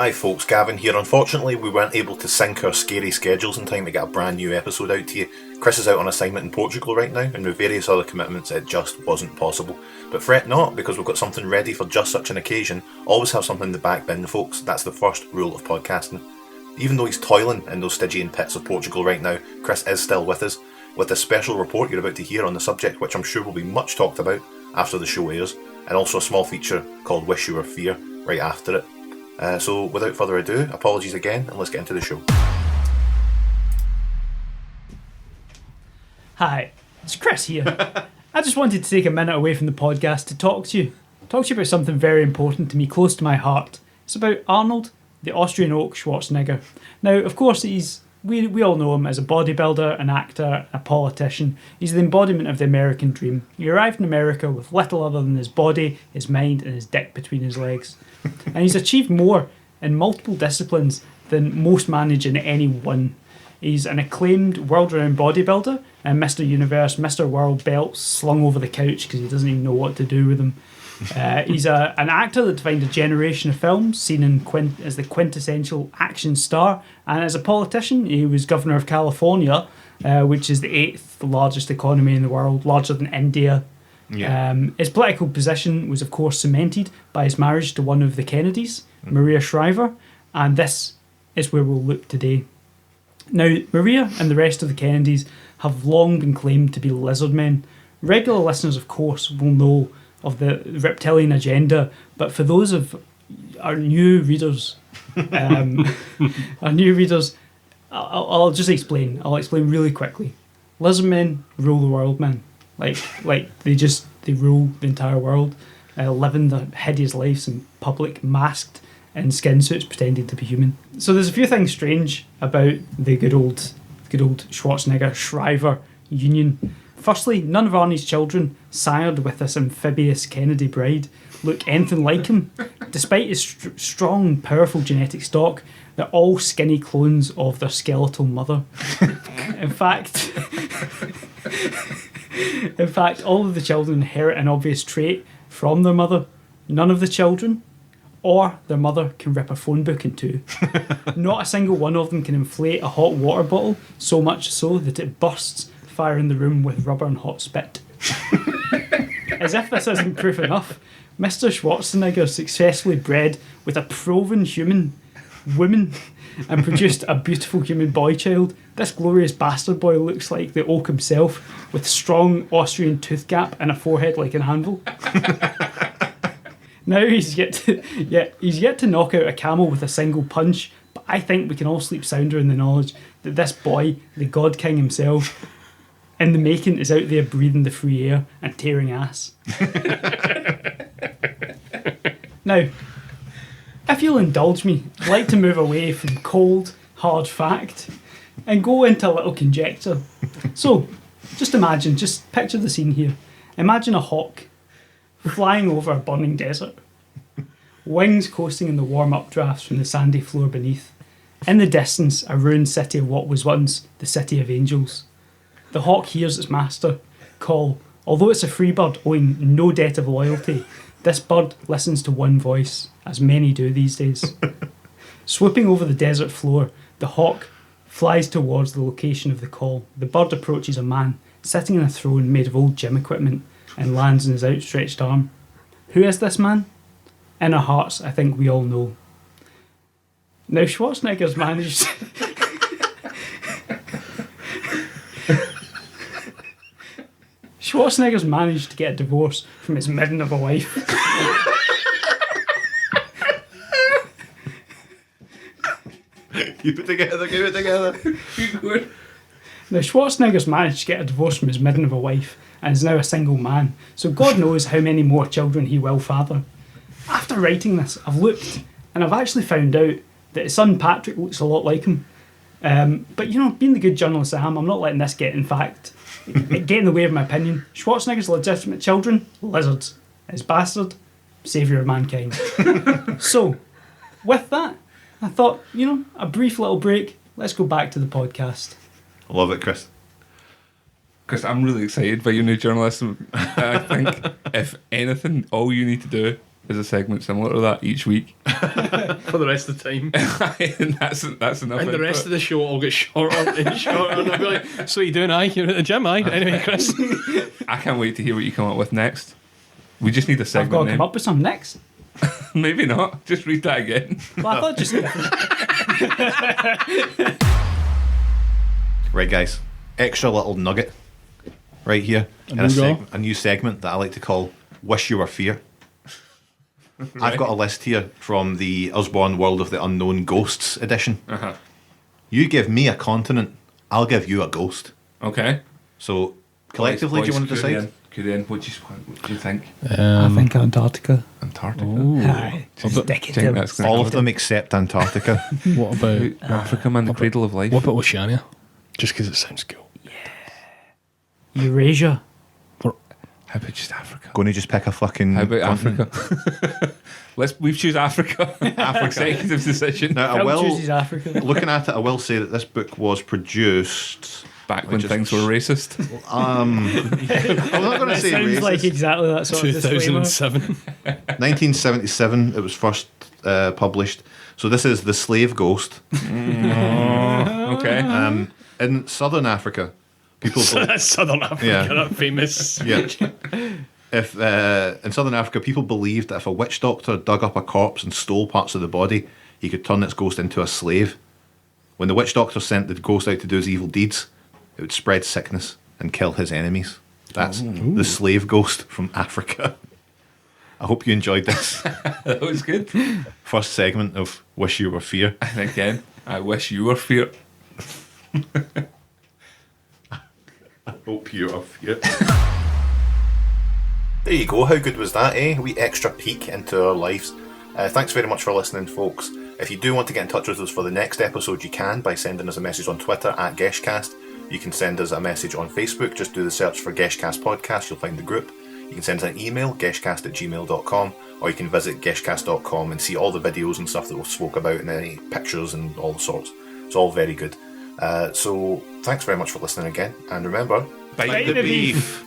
Hi folks, Gavin here. Unfortunately, we weren't able to sync our scary schedules in time to get a brand new episode out to you. Chris is out on assignment in Portugal right now, and with various other commitments it just wasn't possible. But fret not, because we've got something ready for just such an occasion. Always have something in the back bin, folks. That's the first rule of podcasting. Even though he's toiling in those Stygian pits of Portugal right now, Chris is still with us, with a special report you're about to hear on the subject, which I'm sure will be much talked about after the show airs, and also a small feature called Wish You Were Fear right after it. So without further ado, apologies again, and let's get into the show. Hi, it's Chris here. I just wanted to take a minute away from the podcast to talk to you about something very important to me, close to my heart. It's about Arnold, the Austrian oak Schwazenegger. Now, of course, we all know him as a bodybuilder, an actor, a politician. He's the embodiment of the American dream. He arrived in America with little other than his body, his mind, and his dick between his legs. And he's achieved more in multiple disciplines than most manage in any one. He's an acclaimed world-renowned bodybuilder and Mr. Universe, Mr. World belts slung over the couch because he doesn't even know what to do with them. He's an actor that defined a generation of films, seen as the quintessential action star. And as a politician, he was governor of California, which is the 8th largest economy in the world, larger than India. Yeah. His political position was, of course, cemented by his marriage to one of the Kennedys, Maria Shriver, and this is where we'll look today. Now, Maria and the rest of the Kennedys have long been claimed to be lizard men. Regular listeners, of course, will know of the reptilian agenda, but for those of our new readers, I'll just explain. I'll explain really quickly. Lizard men rule the world, man. Like they rule the entire world, living their hideous lives in public, masked in skin suits, pretending to be human. So there's a few things strange about the good old Schwazenegger-Shriver union. Firstly, none of Arnie's children, sired with this amphibious Kennedy bride, look anything like him. Despite his strong, powerful genetic stock, they're all skinny clones of their skeletal mother. In fact, all of the children inherit an obvious trait from their mother. None of the children or their mother can rip a phone book in two. Not a single one of them can inflate a hot water bottle, so much so that it bursts, firing the room with rubber and hot spit. As if this isn't proof enough, Mr. Schwarzenegger successfully bred with a proven human woman and produced a beautiful human boy child. This glorious bastard boy looks like the oak himself, with strong Austrian tooth gap and a forehead like an anvil. Now he's yet to knock out a camel with a single punch, but I think we can all sleep sounder in the knowledge that this boy, the God King himself, in the making, is out there breathing the free air and tearing ass. Now, if you'll indulge me, I'd like to move away from cold, hard fact and go into a little conjecture. So, just picture the scene here. Imagine a hawk flying over a burning desert, wings coasting in the warm updrafts from the sandy floor beneath. In the distance, a ruined city of what was once the City of Angels. The hawk hears its master call. Although it's a free bird owing no debt of loyalty, this bird listens to one voice, as many do these days. Swooping over the desert floor, the hawk flies towards the location of the call. The bird approaches a man sitting on a throne made of old gym equipment and lands in his outstretched arm. Who is this man? In our hearts, I think we all know. Now, Schwarzenegger's managed to get a divorce from his midden of a wife. Keep it together. Now, Schwarzenegger's managed to get a divorce from his midden of a wife and is now a single man, so God knows how many more children he will father. After writing this, I've looked and I've actually found out that his son Patrick looks a lot like him. But being the good journalist I am, I'm not letting this get in the way of my opinion. Schwarzenegger's legitimate children, lizards. His bastard, saviour of mankind. So, with that, I thought, a brief little break. Let's go back to the podcast. I love it, Chris. Chris, I'm really excited by your new journalism. I think, if anything, all you need to do is a segment similar to that each week. For the rest of the time. And that's enough. And the rest of the show will get shorter and shorter. And I'll be like, so what you doing, aye? You're at the gym, aye? Anyway, Chris. I can't wait to hear what you come up with next. We just need a I've segment got to name. come up with some next. Maybe not. Just read that again. Well, I thought just Right, guys. Extra little nugget right here. A new segment that I like to call Wish You Were Fear. I've got a list here from the Usborne World of the Unknown Ghosts edition. You give me a continent, I'll give you a ghost. Okay. So, collectively, do you want to decide? Kurian, what do you think? I think Antarctica. Antarctica. Aye, just stick it to think that's gonna All of them except Antarctica. What about Africa, man, the cradle of life. what about Oceania? Just because it sounds cool. Eurasia. How about just Africa? Going to just pick a fucking. How about continent. Africa? We choose Africa. Executive decision. Now, I Phil will. chooses Africa. Looking at it, I will say that this book was produced. Back when Just- things were racist. I'm not going to say Sounds racist. like exactly that sort of disclaimer. 2007. 1977, it was first published. So this is The Slave Ghost. Okay. In southern Africa, people. That's Southern Africa, Yeah. that famous. Yeah. If in southern Africa, people believed that if a witch doctor dug up a corpse and stole parts of the body, he could turn its ghost into a slave. When the witch doctor sent the ghost out to do his evil deeds, it would spread sickness and kill his enemies. That's the slave ghost from Africa. I hope you enjoyed this That was good. first segment of Wish You Were Fear. And again, I wish you were fear. Hope you are fear. There you go. How good was that, eh? A wee extra peek into our lives. Thanks very much for listening, folks. If you do want to get in touch with us for the next episode, you can by sending us a message on Twitter at Geshcast. You can send us a message on Facebook. Just do the search for Geshcast Podcast. You'll find the group. You can send us an email, geshcast@gmail.com, or you can visit geshcast.com and see all the videos and stuff that we've spoke about and any pictures and all sorts. It's all very good. So thanks very much for listening again. And remember, Bite the beef.